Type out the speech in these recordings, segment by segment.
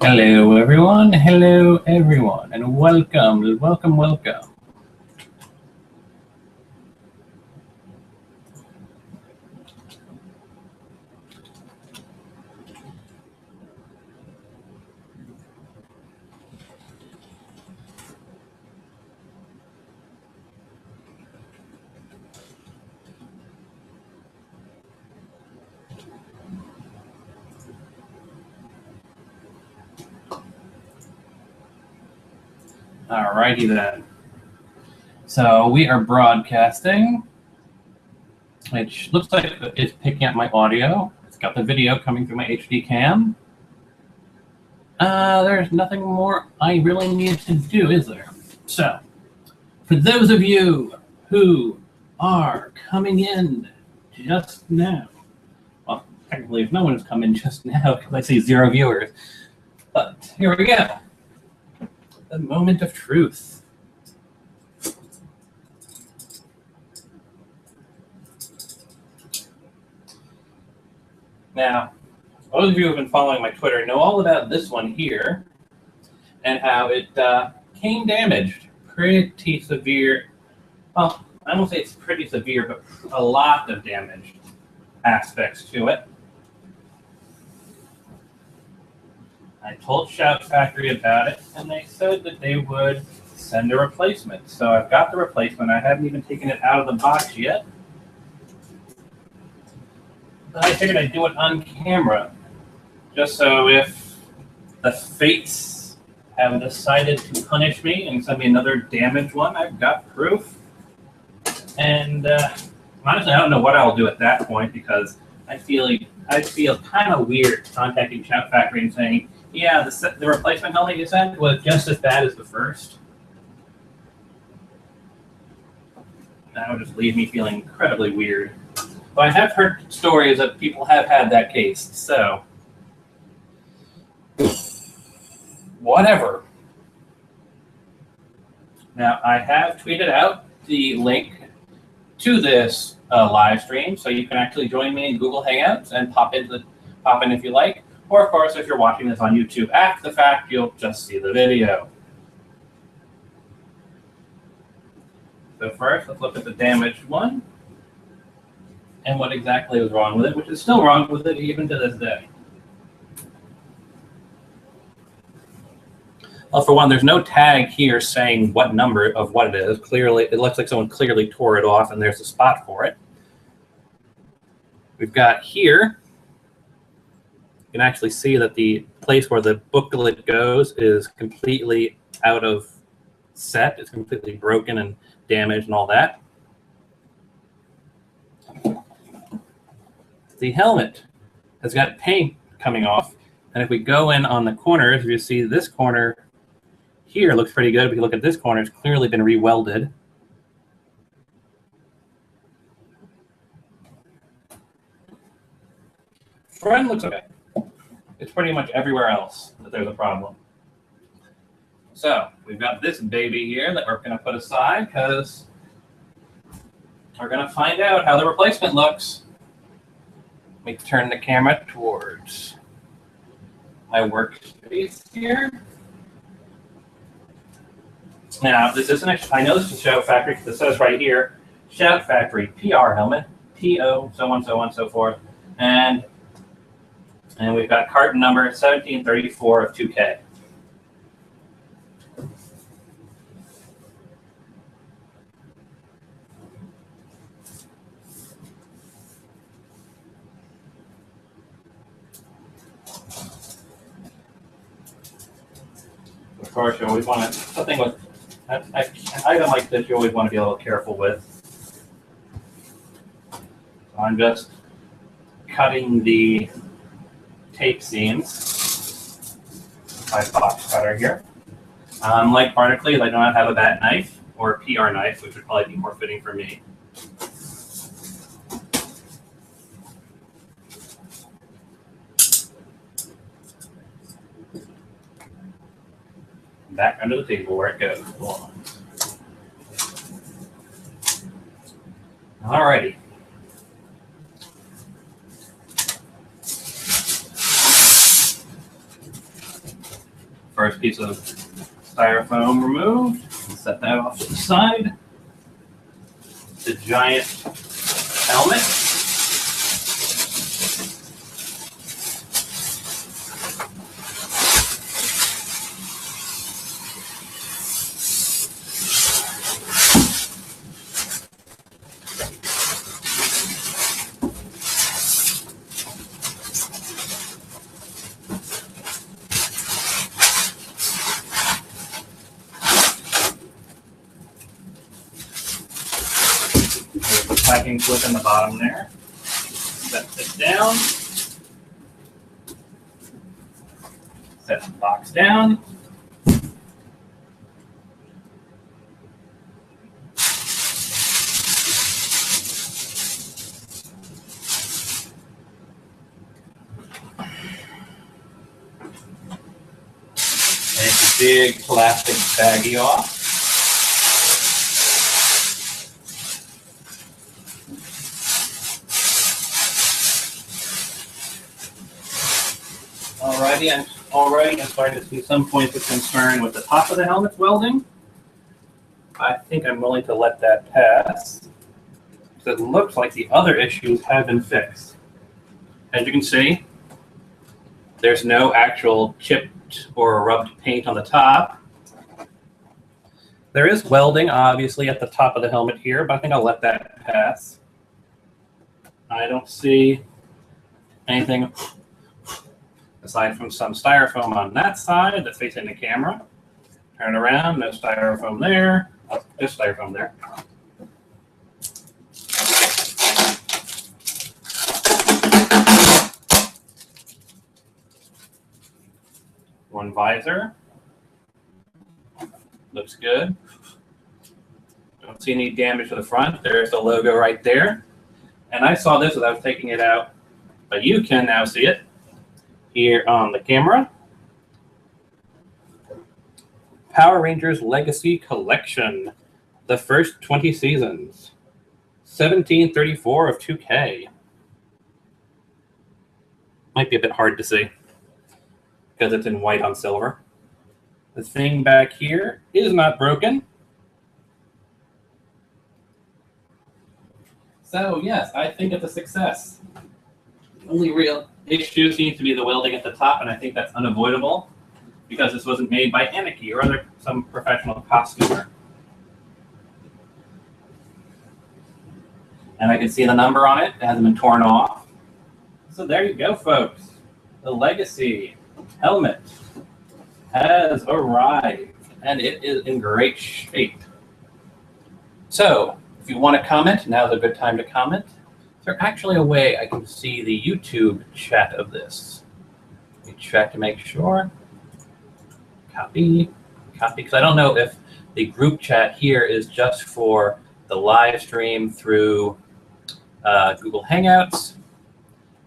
Hello everyone, and welcome. Alrighty then. So we are broadcasting, which looks like it's picking up my audio. It's got the video coming through my HD cam. There's nothing more I really need to do, is there? So, for those of you who are coming in just now, well, technically, if no one has come in just now, because I see 0 viewers, but here we go. The moment of truth. Now, those of you who have been following my Twitter know all about this one here and how it came damaged. Pretty severe. Well, I won't say it's pretty severe, but a lot of damage aspects to it. I told Shout Factory about it, and they said that they would send a replacement. So I've got the replacement. I haven't even taken it out of the box yet. But I figured I'd do it on camera, just so if the fates have decided to punish me and send me another damaged one, I've got proof. And honestly, I don't know what I'll do at that point, because I feel kind of weird contacting Shout Factory and saying, yeah, the replacement helmet you sent was just as bad as the first. That would just leave me feeling incredibly weird. But I have heard stories that people have had that case, so whatever. Now, I have tweeted out the link to this live stream, so you can actually join me in Google Hangouts and pop in if you like. Or, of course, if you're watching this on YouTube after the fact, you'll just see the video. So first, let's look at the damaged one and what exactly was wrong with it, which is still wrong with it even to this day. Well, for one, there's no tag here saying what number of what it is. Clearly, it looks like someone clearly tore it off, and there's a spot for it. We've got here, you can actually see that the place where the booklet goes is completely out of set. It's completely broken and damaged and all that. The helmet has got paint coming off. And if we go in on the corners, you see this corner here looks pretty good. If you look at this corner, it's clearly been re-welded. Front looks okay. It's pretty much everywhere else that there's a problem. So we've got this baby here that we're going to put aside because we're going to find out how the replacement looks. Let me turn the camera towards my workspace here. Now, this isn't actually, I know this is Shout Factory. This says right here, Shout Factory PR helmet, PO, so on, so forth. And we've got carton number 1734 of 2K. Of course, you always want to, something with an item like this, you always want to be a little careful with. So I'm just cutting the tape seams by box cutter here. Like Barnacle, I do not have a bat knife or a PR knife, which would probably be more fitting for me. Back under the table where it goes. Alrighty. First piece of styrofoam removed. Set that off to the side. The giant helmet. There's the packing clip in the bottom there. Set this down. Set the box down. Take the big plastic baggie off. Alrighty, I'm starting to see some points of concern with the top of the helmet's welding. I think I'm willing to let that pass. It looks like the other issues have been fixed. As you can see, there's no actual chipped or rubbed paint on the top. There is welding, obviously, at the top of the helmet here, but I think I'll let that pass. I don't see anything aside from some styrofoam on that side that's facing the camera. Turn around, no styrofoam there. Oh, just styrofoam there. One visor. Looks good. Don't see any damage to the front. There's the logo right there. And I saw this as I was taking it out, but you can now see it here on the camera. Power Rangers Legacy Collection. The first 20 seasons. 1734 of 2K. Might be a bit hard to see because it's in white on silver. The thing back here is not broken. So yes, I think it's a success. The only real issue seems to be the welding at the top, and I think that's unavoidable because this wasn't made by Anarchy or some professional costumer. And I can see the number on it. It hasn't been torn off. So there you go, folks. The Legacy helmet has arrived, and it is in great shape. So if you want to comment, now's a good time to comment. Is there actually a way I can see the YouTube chat of this? Let me check to make sure. Copy, because I don't know if the group chat here is just for the live stream through Google Hangouts,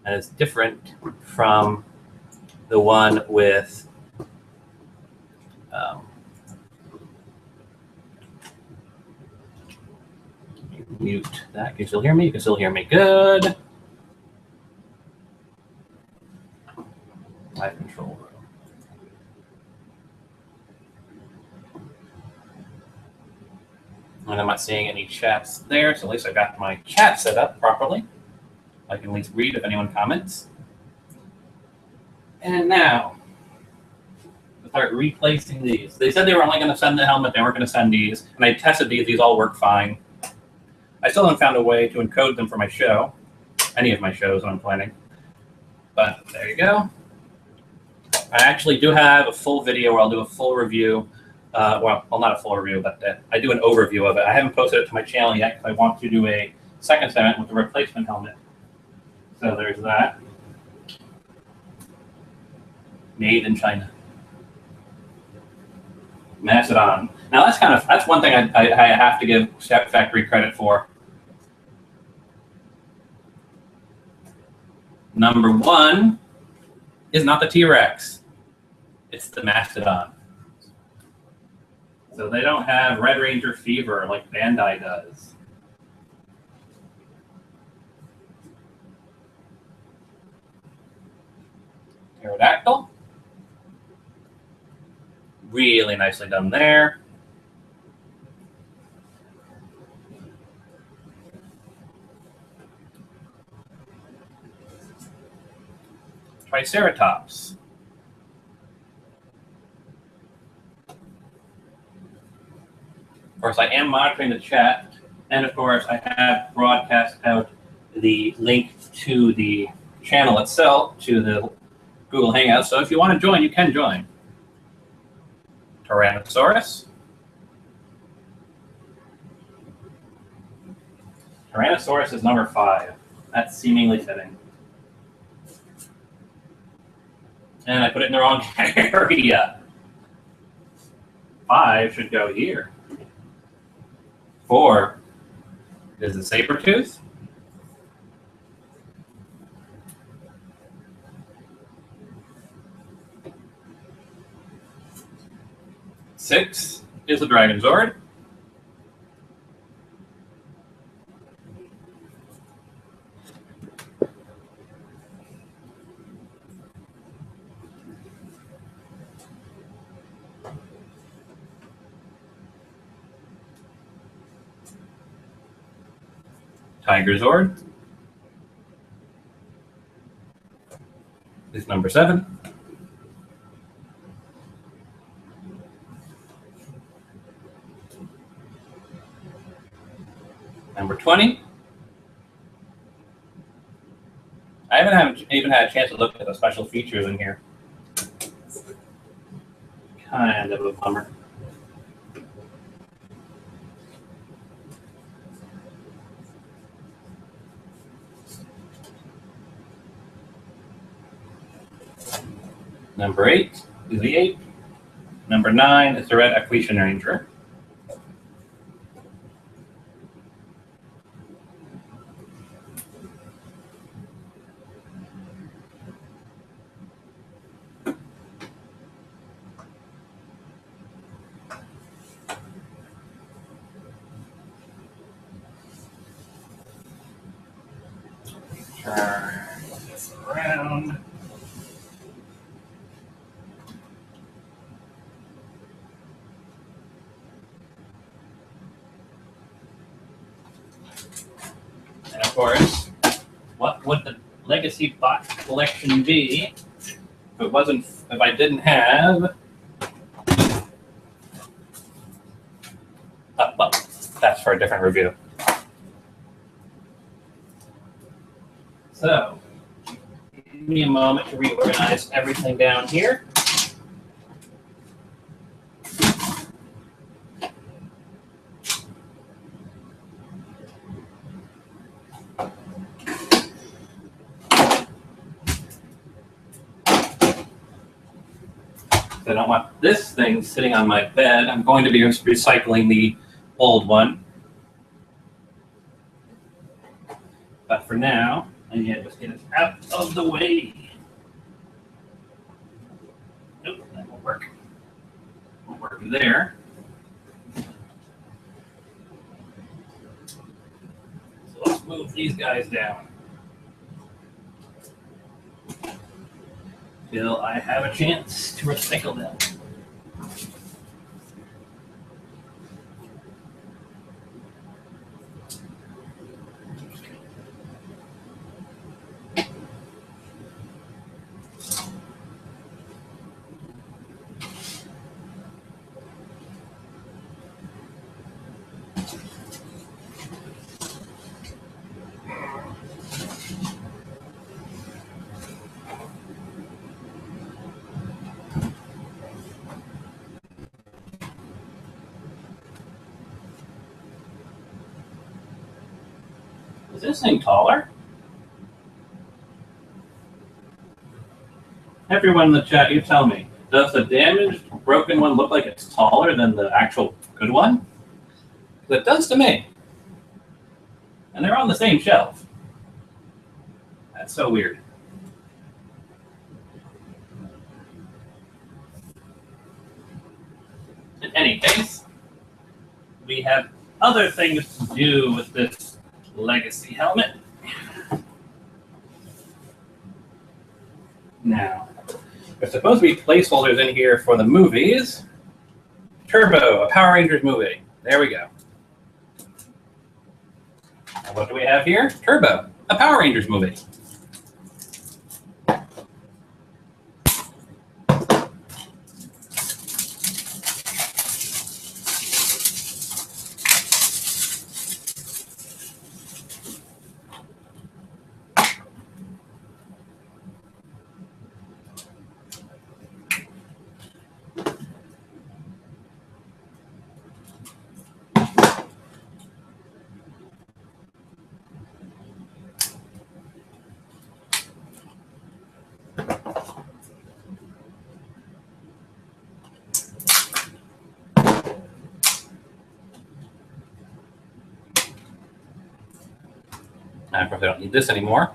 and it's different from the one with mute that. Can you still hear me? You can still hear me. Good. Live control room. And I'm not seeing any chats there, so at least I got my chat set up properly. I can at least read if anyone comments. And now, we'll start replacing these. They said they were only going to send the helmet, they weren't going to send these. And I tested these all work fine. I still haven't found a way to encode them for my show, any of my shows I'm planning. But there you go. I actually do have a full video where I'll do a full review. Well, not a full review, but I do an overview of it. I haven't posted it to my channel yet because I want to do a second segment with the replacement helmet. So there's that. Made in China. Mastodon. Now that's one thing I have to give Step Factory credit for. Number one is not the T-Rex. It's the Mastodon. So they don't have Red Ranger fever like Bandai does. Pterodactyl. really nicely done there. Triceratops. Of course, I am monitoring the chat, and of course, I have broadcast out the link to the channel itself, to the Google Hangouts. So if you want to join, you can join. Tyrannosaurus. Tyrannosaurus is number 5. That's seemingly fitting. And I put it in the wrong area. 5 should go here. 4 is the saber-tooth. 6 is the Dragonzord. 'Tigerzord is number 7. Number 20. I haven't even had a chance to look at the special features in here. Kind of a bummer. Number 8 is the ape. Number 9 is the red Equestrian Ranger. Turn this around. And of course, what would the Legacy Bot collection be if I didn't have? Well, that's for a different review. So, give me a moment to reorganize everything down here. I don't want this thing sitting on my bed. I'm going to be recycling the old one. But for now, I need to just get it out of the way. Nope, that won't work. Won't work there. So let's move these guys down till I have a chance to recycle them. Is this thing taller? Everyone in the chat, you tell me. Does the damaged, broken one look like it's taller than the actual good one? It does to me. And they're on the same shelf. That's so weird. In any case, we have other things to do with this Legacy helmet. Now, there's supposed to be placeholders in here for the movies, Turbo, a Power Rangers movie. There we go. And what do we have here? Turbo, a Power Rangers movie. Of course, I don't need this anymore.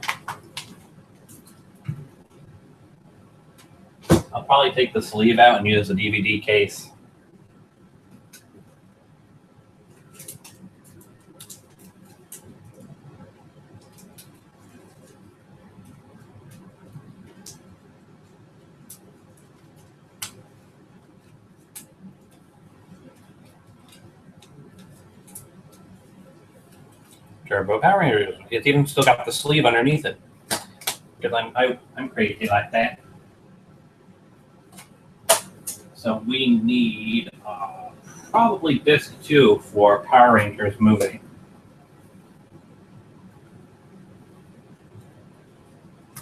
I'll probably take the sleeve out and use the DVD case. Turbo Power Rangers. It's even still got the sleeve underneath it. Because I'm crazy like that. So we need probably disc 2 for Power Rangers movie.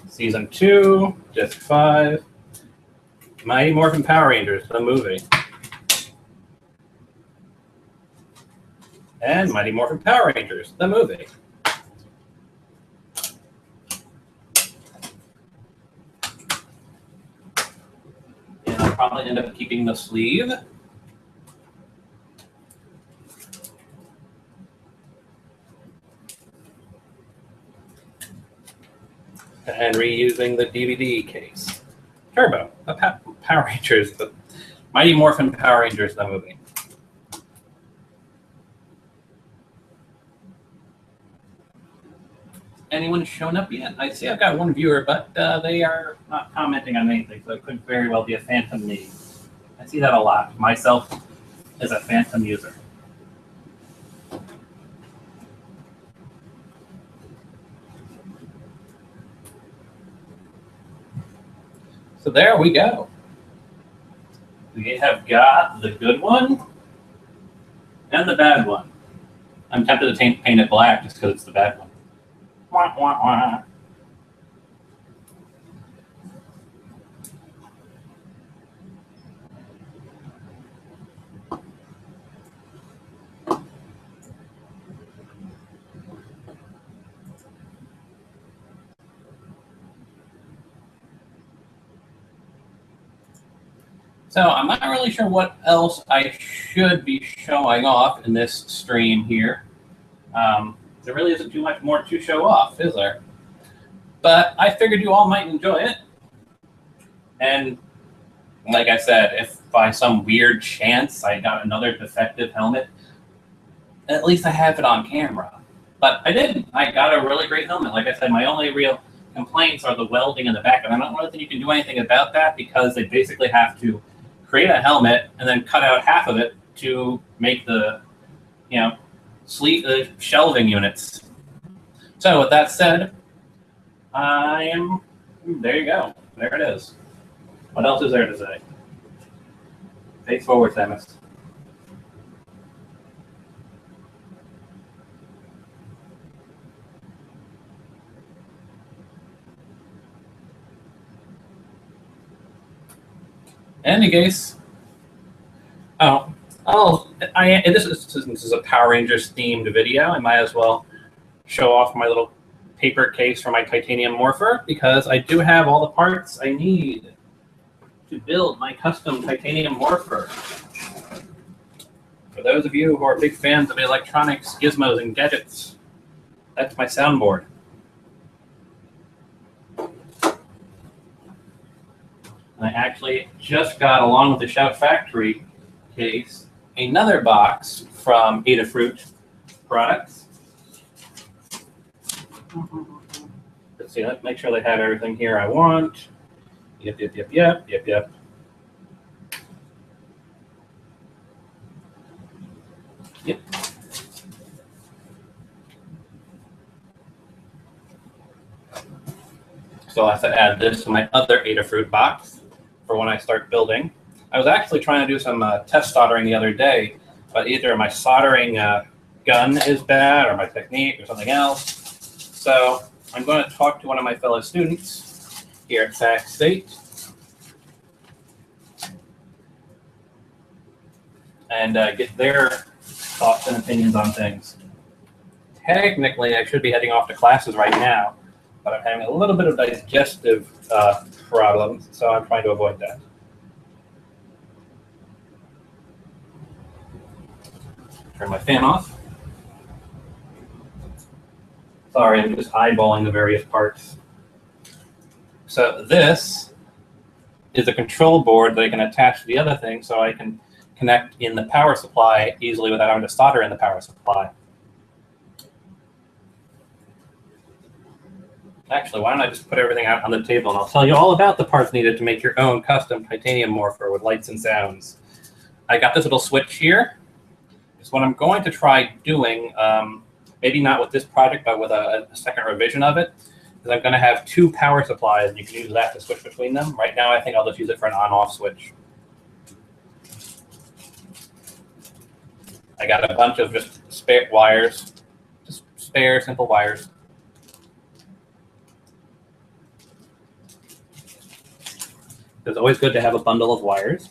Season 2, disc 5, Mighty Morphin Power Rangers, the movie. And Mighty Morphin Power Rangers, the movie. And I'll probably end up keeping the sleeve. And reusing the DVD case. Turbo, a Power Rangers, the Mighty Morphin Power Rangers, the movie. Anyone shown up yet? I see I've got one viewer, but they are not commenting on anything, so it could very well be a phantom me. I see that a lot. Myself as a phantom user. So there we go. We have got the good one and the bad one. I'm tempted to paint it black just because it's the bad one. Wah, wah, wah. So I'm not really sure what else I should be showing off in this stream here. There really isn't too much more to show off, is there? But I figured you all might enjoy it. And like I said, if by some weird chance I got another defective helmet, at least I have it on camera. But I didn't. I got a really great helmet. Like I said, my only real complaints are the welding in the back. And I don't really think you can do anything about that because they basically have to create a helmet and then cut out half of it to make the, shelving units. So with that said, there you go. There it is. What else is there to say? Face forward, Samus. In any case, this is a Power Rangers themed video. I might as well show off my little paper case for my titanium morpher because I do have all the parts I need to build my custom titanium morpher. For those of you who are big fans of electronics, gizmos, and gadgets, that's my soundboard. I actually just got, along with the Shout Factory case, another box from Adafruit Products. Let's see, let's make sure they have everything here I want. Yep. Yep. So I'll have to add this to my other Adafruit box for when I start building. I was actually trying to do some test soldering the other day, but either my soldering gun is bad or my technique or something else. So I'm going to talk to one of my fellow students here at Sac State and get their thoughts and opinions on things. Technically, I should be heading off to classes right now, but I'm having a little bit of digestive problems, so I'm trying to avoid that. Turn my fan off. Sorry, I'm just eyeballing the various parts. So this is a control board that I can attach to the other thing so I can connect in the power supply easily without having to solder in the power supply. Actually, why don't I just put everything out on the table and I'll tell you all about the parts needed to make your own custom titanium morpher with lights and sounds. I got this little switch here. It's what I'm going to try doing, maybe not with this project, but with a second revision of it, is I'm going to have two power supplies and you can use that to switch between them. Right now, I think I'll just use it for an on-off switch. I got a bunch of just spare wires, just spare, simple wires. It's always good to have a bundle of wires.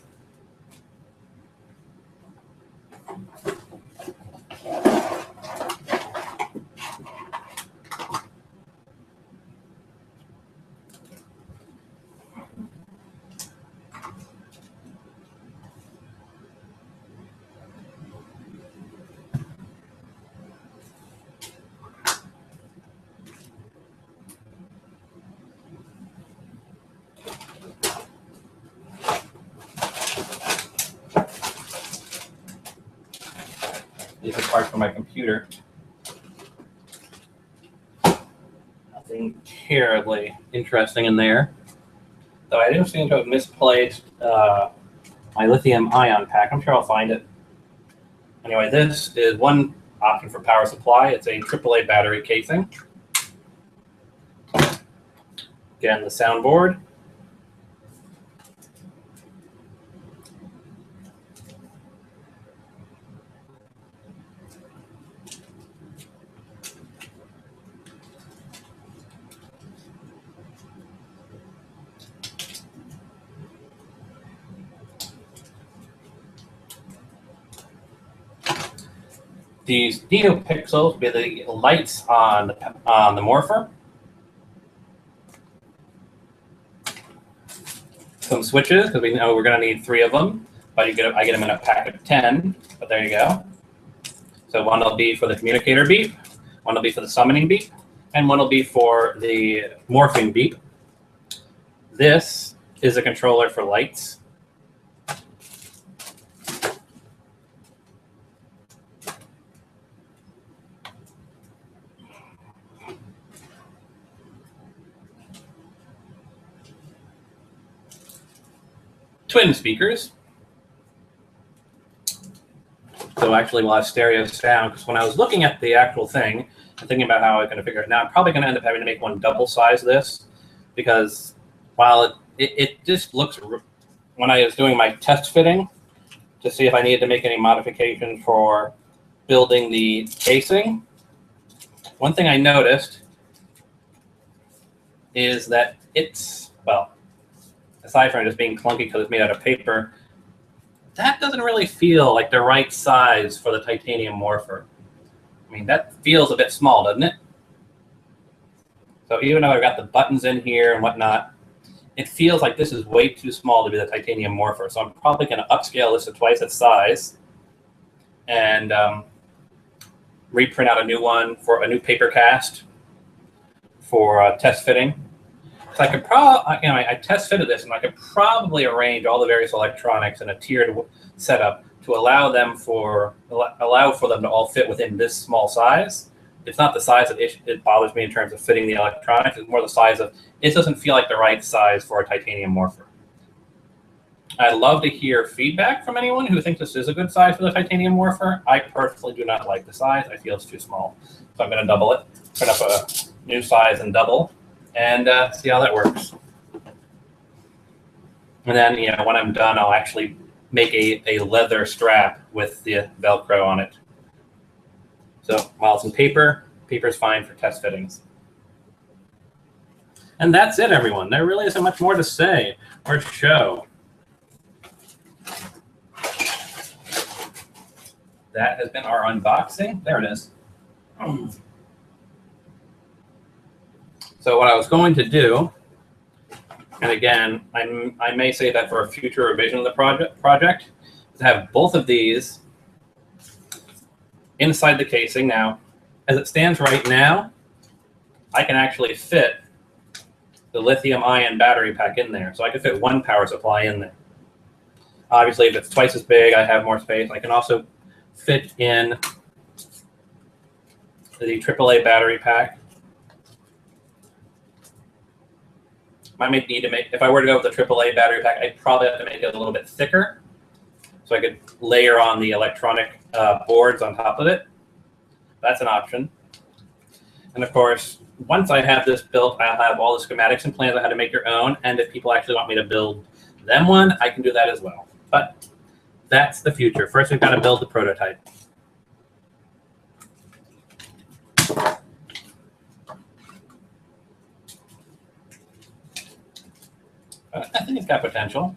These are parts for my computer. Nothing terribly interesting in there. Though I do seem to have misplaced my lithium ion pack. I'm sure I'll find it. Anyway, this is one option for power supply. It's a AAA battery casing. Again, the soundboard. These NeoPixels be the lights on the morpher. Some switches, because we know we're going to need 3 of them, but I get them in a pack of 10, but there you go. So one will be for the communicator beep, one will be for the summoning beep, and one will be for the morphing beep. This is a controller for lights. Twin speakers. So actually we'll have stereo sound, because when I was looking at the actual thing and thinking about how I'm going to figure it out, I'm probably going to end up having to make one double size this, because while it just looks, when I was doing my test fitting to see if I needed to make any modifications for building the casing, one thing I noticed is that it's, well, aside from just being clunky because it's made out of paper, that doesn't really feel like the right size for the titanium morpher. I mean, that feels a bit small, doesn't it? So even though I've got the buttons in here and whatnot, it feels like this is way too small to be the titanium morpher. So I'm probably going to upscale this to twice its size and reprint out a new one for a new paper cast for test fitting. So I could probably, you know, I test fitted this, and I could probably arrange all the various electronics in a tiered setup to allow for them to all fit within this small size. It's not the size that it bothers me in terms of fitting the electronics. It's more the size of, it doesn't feel like the right size for a titanium morpher. I'd love to hear feedback from anyone who thinks this is a good size for the titanium morpher. I personally do not like the size. I feel it's too small. So I'm going to double it, put up a new size and double, and see how that works. And then, when I'm done, I'll actually make a leather strap with the Velcro on it. So while it's in paper, paper's fine for test fittings. And that's it, everyone. There really isn't much more to say or show. That has been our unboxing. There it is. So what I was going to do, and again, I may say that for a future revision of the project, is to have both of these inside the casing. Now, as it stands right now, I can actually fit the lithium-ion battery pack in there. So I can fit one power supply in there. Obviously, if it's twice as big, I have more space. I can also fit in the AAA battery pack. I might need to make, if I were to go with the AAA battery pack, I'd probably have to make it a little bit thicker so I could layer on the electronic boards on top of it. That's an option. And of course, once I have this built, I'll have all the schematics and plans on how to make your own. And if people actually want me to build them one, I can do that as well. But that's the future. First, we've got to build the prototype. I think it's got potential.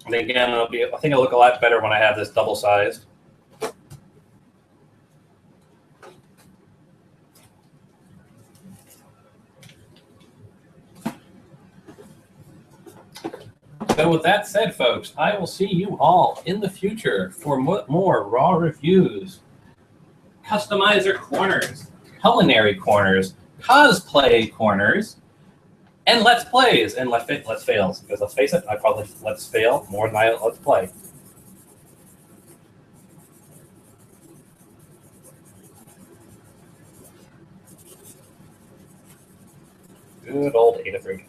And again, I think it'll look a lot better when I have this double-sized. So with that said, folks, I will see you all in the future for more raw reviews, customizer corners, culinary corners, cosplay corners, and let's plays and let's fails. Because let's face it, I probably let's fail more than I let's play. Good old Adafruit.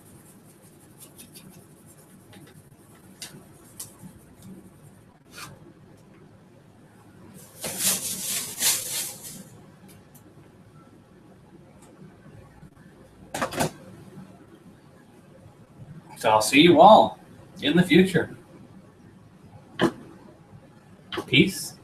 So I'll see you all in the future. Peace.